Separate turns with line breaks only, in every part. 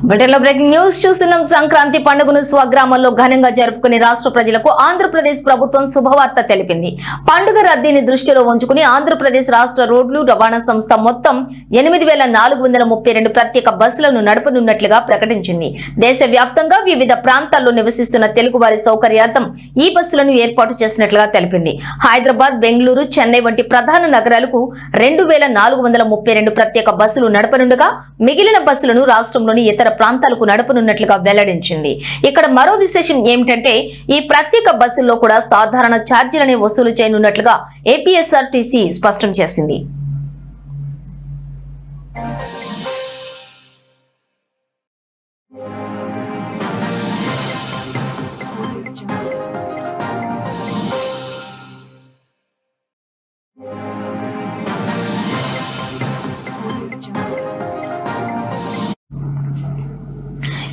బ్రిటన్లో breaking news చూస్తున్నాం. సంక్రాంతి పండుగను స్వగ్రామంలో ఘనంగా జరుపుకునే రాష్ట్ర ప్రజలకు ఆంధ్రప్రదేశ్ ప్రభుత్వం శుభవార్త తెలిపింది. పండుగ రద్దీని దృష్టిలో ఉంచుకుని ఆంధ్రప్రదేశ్ రాష్ట్ర రోడ్లు రవాణా సంస్థ మొత్తం 8,432 ప్రత్యేక బస్సులను నడపనున్నట్లుగా ప్రకటించింది. దేశవ్యాప్తంగా వివిధ ప్రాంతాల్లో నివసిస్తున్న తెలుగు వారి సౌకర్యార్థం ఈ బస్సులను ఏర్పాటు చేసినట్లుగా తెలిపింది. హైదరాబాద్, బెంగళూరు, చెన్నై వంటి ప్రధాన నగరాలకు 2,432 ప్రత్యేక బస్సులు నడపనుండగా మిగిలిన బస్సులను రాష్ట్రంలోని ఇతర ప్రాంతాలకు నడపనున్నట్లుగా వెల్లడించింది. ఇక్కడ మరో విశేషం ఏమిటంటే ఈ ప్రత్యేక బస్సుల్లో కూడా సాధారణ ఛార్జీలనే వసూలు చేయనున్నట్లుగా ఏపీఎస్ఆర్టీసీ స్పష్టం చేసింది.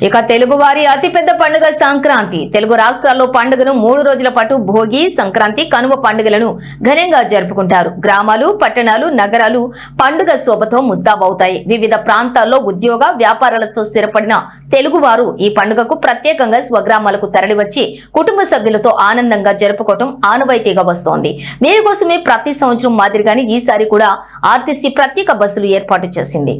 ఇక తెలుగు వారి అతిపెద్ద పండుగ సంక్రాంతి. తెలుగు రాష్ట్రాల్లో పండుగను 3 రోజుల పాటు భోగి, సంక్రాంతి, కనుమ పండుగలను ఘనంగా జరుపుకుంటారు. గ్రామాలు, పట్టణాలు, నగరాలు పండుగ శోభతో ముస్తాబవుతాయి. వివిధ ప్రాంతాల్లో ఉద్యోగ, వ్యాపారాలతో స్థిరపడిన తెలుగువారు ఈ పండుగకు ప్రత్యేకంగా స్వగ్రామాలకు తరలివచ్చి కుటుంబ సభ్యులతో ఆనందంగా జరుపుకోవటం ఆనవాయితీగా వస్తోంది. మీకోసమే ప్రతి సంవత్సరం మాదిరిగానే ఈసారి కూడా ఆర్టీసీ ప్రత్యేక బస్సులు ఏర్పాటు చేసింది.